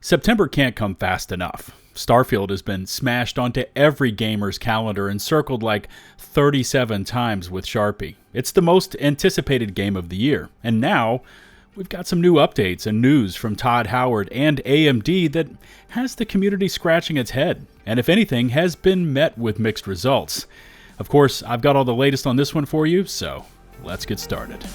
September can't come fast enough. Starfield has been smashed onto every gamer's calendar and circled like 37 times with Sharpie. It's the most anticipated game of the year, and now we've got some new updates and news from Todd Howard and AMD that has the community scratching its head, and if anything, has been met with mixed results. Of course, I've got all the latest on this one for you, so let's get started.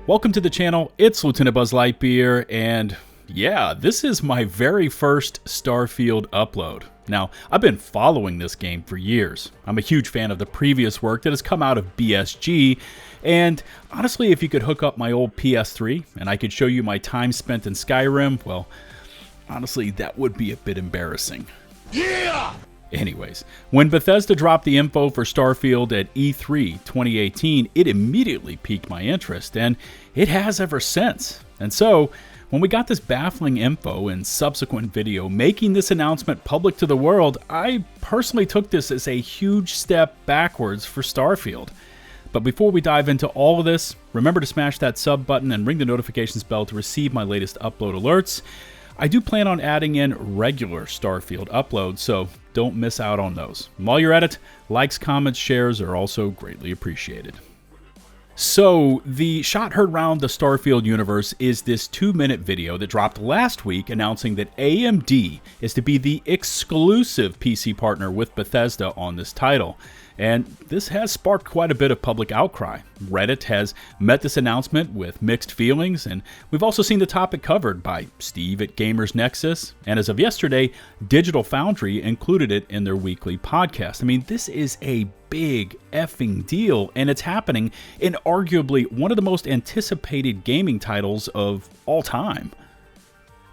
Welcome to the channel, it's LtBuzzLitebeer, and yeah, this is my very first Starfield upload. Now, I've been following this game for years. I'm a huge fan of the previous work that has come out of BSG, and honestly, if you could hook up my old PS3 and I could show you my time spent in Skyrim, well, honestly, that would be a bit embarrassing. Yeah! Anyways, when Bethesda dropped the info for Starfield at E3 2018, it immediately piqued my interest, and it has ever since. And so, when we got this baffling info and subsequent video making this announcement public to the world, I personally took this as a huge step backwards for Starfield. But before we dive into all of this, remember to smash that sub button and ring the notifications bell to receive my latest upload alerts. I do plan on adding in regular Starfield uploads, so don't miss out on those. And while you're at it, likes, comments, shares are also greatly appreciated. So, the shot heard around the Starfield universe is this 2-minute video that dropped last week announcing that AMD is to be the exclusive PC partner with Bethesda on this title. And this has sparked quite a bit of public outcry. Reddit has met this announcement with mixed feelings, and we've also seen the topic covered by Steve at Gamers Nexus, and as of yesterday, Digital Foundry included it in their weekly podcast. I mean, this is a big effing deal, and it's happening in arguably one of the most anticipated gaming titles of all time.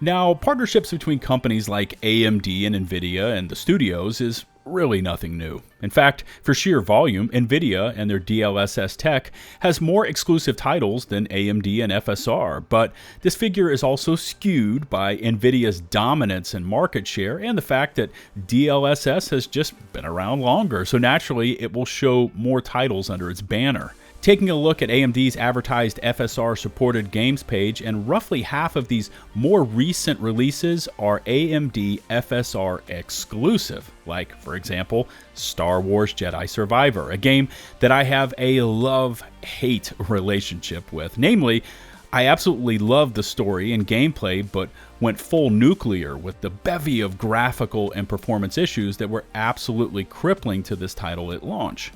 Now, partnerships between companies like AMD and Nvidia and the studios is really nothing new. In fact, for sheer volume, Nvidia and their DLSS tech has more exclusive titles than AMD and FSR, but this figure is also skewed by Nvidia's dominance in market share and the fact that DLSS has just been around longer, so naturally it will show more titles under its banner. Taking a look at AMD's advertised FSR-supported games page, and roughly half of these more recent releases are AMD FSR exclusive, like, for example, Star Wars Jedi Survivor, a game that I have a love-hate relationship with. Namely, I absolutely loved the story and gameplay, but went full nuclear with the bevy of graphical and performance issues that were absolutely crippling to this title at launch.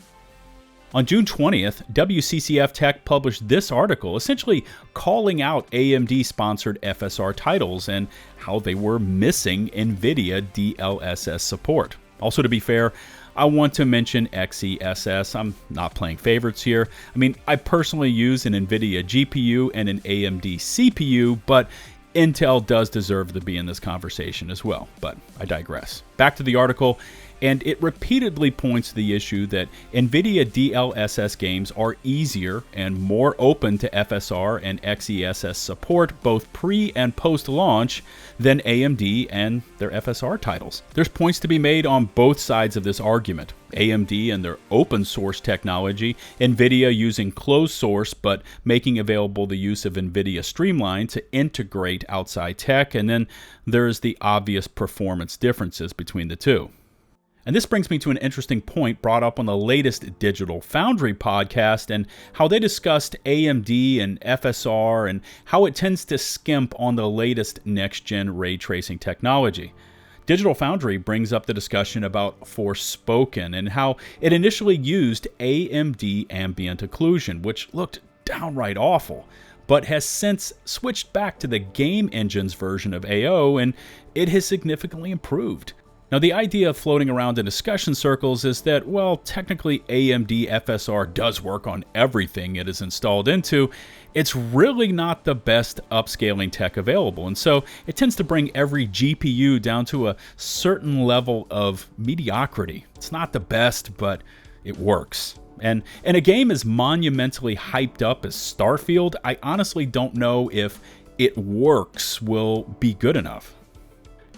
On June 20th, WCCF Tech published this article essentially calling out AMD-sponsored FSR titles and how they were missing Nvidia DLSS support. Also, to be fair, I want to mention XeSS. I'm not playing favorites here. I mean, I personally use an Nvidia GPU and an AMD CPU, but Intel does deserve to be in this conversation as well. But I digress. Back to the article. And it repeatedly points to the issue that Nvidia DLSS games are easier and more open to FSR and XeSS support both pre- and post-launch than AMD and their FSR titles. There's points to be made on both sides of this argument. AMD and their open source technology, Nvidia using closed source but making available the use of Nvidia Streamline to integrate outside tech, and then there's the obvious performance differences between the two. And this brings me to an interesting point brought up on the latest Digital Foundry podcast and how they discussed AMD and FSR and how it tends to skimp on the latest next-gen ray tracing technology. Digital Foundry brings up the discussion about Forspoken and how it initially used AMD ambient occlusion, which looked downright awful, but has since switched back to the game engine's version of AO, and it has significantly improved. Now, the idea floating around in discussion circles is that, well, technically AMD FSR does work on everything it is installed into. It's really not the best upscaling tech available, and so it tends to bring every GPU down to a certain level of mediocrity. It's not the best, but it works. And in a game as monumentally hyped up as Starfield, I honestly don't know if it works will be good enough.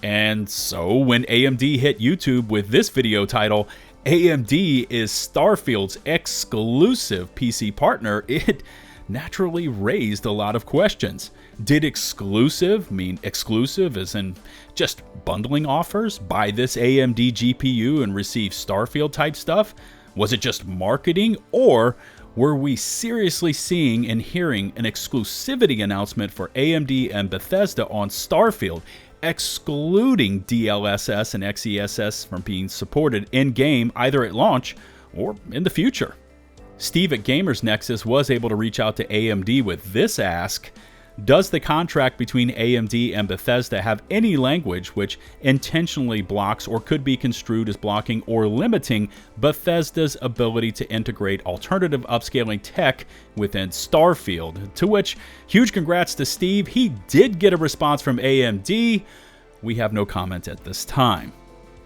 And so when AMD hit YouTube with this video title, AMD is Starfield's exclusive PC partner, it naturally raised a lot of questions. Did exclusive mean exclusive as in just bundling offers? Buy this AMD GPU and receive Starfield type stuff? Was it just marketing, or were we seriously seeing and hearing an exclusivity announcement for AMD and Bethesda on Starfield, excluding DLSS and XeSS from being supported in-game either at launch or in the future? Steve at Gamers Nexus was able to reach out to AMD with this ask: does the contract between AMD and Bethesda have any language which intentionally blocks or could be construed as blocking or limiting Bethesda's ability to integrate alternative upscaling tech within Starfield? To which, huge congrats to Steve. He did get a response from AMD. We have no comment at this time,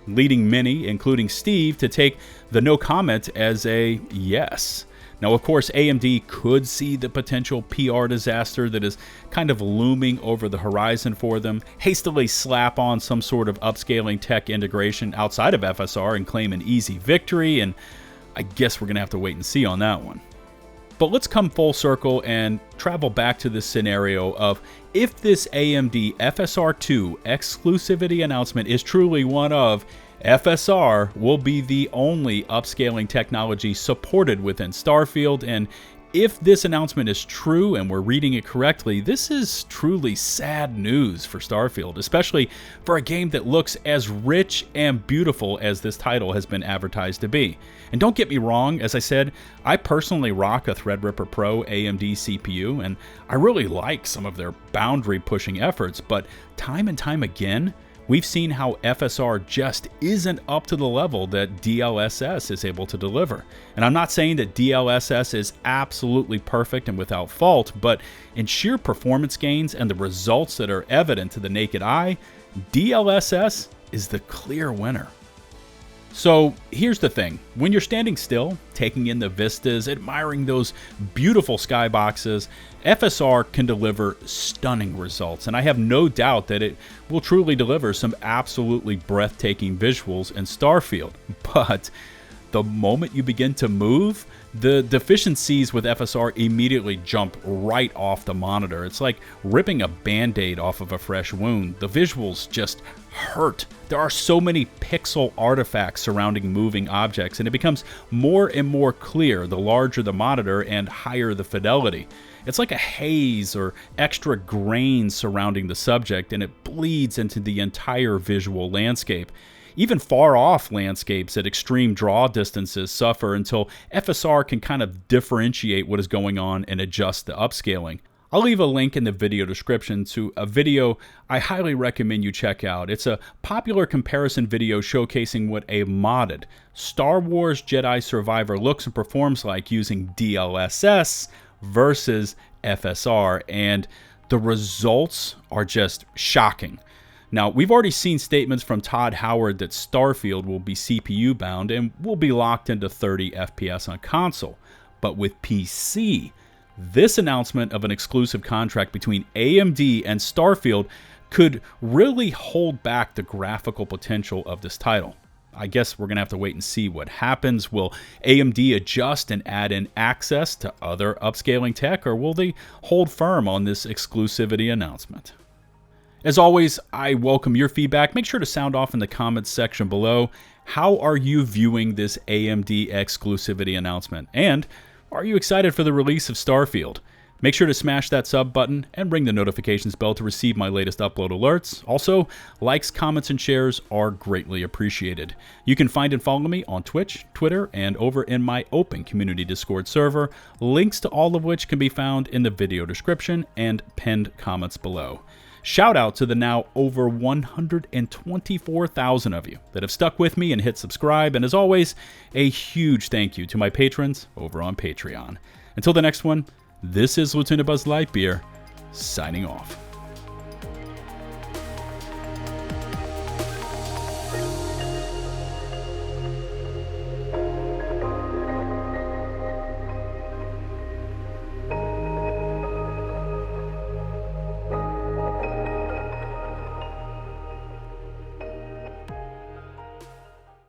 leading many, including Steve, to take the no comment as a yes. Now, of course, AMD could see the potential PR disaster that is kind of looming over the horizon for them, hastily slap on some sort of upscaling tech integration outside of FSR and claim an easy victory, and I guess we're going to have to wait and see on that one. But let's come full circle and travel back to this scenario of if this AMD FSR2 exclusivity announcement is truly one of FSR will be the only upscaling technology supported within Starfield, and if this announcement is true and we're reading it correctly, this is truly sad news for Starfield, especially for a game that looks as rich and beautiful as this title has been advertised to be. And don't get me wrong, as I said, I personally rock a Threadripper Pro AMD CPU, and I really like some of their boundary-pushing efforts, but time and time again, we've seen how FSR just isn't up to the level that DLSS is able to deliver. And I'm not saying that DLSS is absolutely perfect and without fault, but in sheer performance gains and the results that are evident to the naked eye, DLSS is the clear winner. So here's the thing, when you're standing still, taking in the vistas, admiring those beautiful skyboxes, FSR can deliver stunning results, and I have no doubt that it will truly deliver some absolutely breathtaking visuals in Starfield. But the moment you begin to move, the deficiencies with FSR immediately jump right off the monitor. It's like ripping a band-aid off of a fresh wound. The visuals just hurt. There are so many pixel artifacts surrounding moving objects, and it becomes more and more clear the larger the monitor and higher the fidelity. It's like a haze or extra grain surrounding the subject, and it bleeds into the entire visual landscape. Even far-off landscapes at extreme draw distances suffer until FSR can kind of differentiate what is going on and adjust the upscaling. I'll leave a link in the video description to a video I highly recommend you check out. It's a popular comparison video showcasing what a modded Star Wars Jedi Survivor looks and performs like using DLSS versus FSR, and the results are just shocking. Now, we've already seen statements from Todd Howard that Starfield will be CPU bound and will be locked into 30 FPS on console. But with PC, this announcement of an exclusive contract between AMD and Starfield could really hold back the graphical potential of this title. I guess we're going to have to wait and see what happens. Will AMD adjust and add in access to other upscaling tech, or will they hold firm on this exclusivity announcement? As always, I welcome your feedback. Make sure to sound off in the comments section below. How are you viewing this AMD exclusivity announcement? And are you excited for the release of Starfield? Make sure to smash that sub button and ring the notifications bell to receive my latest upload alerts. Also, likes, comments, and shares are greatly appreciated. You can find and follow me on Twitch, Twitter, and over in my open community Discord server, links to all of which can be found in the video description and pinned comments below. Shout out to the now over 124,000 of you that have stuck with me and hit subscribe, and as always, a huge thank you to my patrons over on Patreon. Until the next one, this is LtBuzzLitebeer, signing off.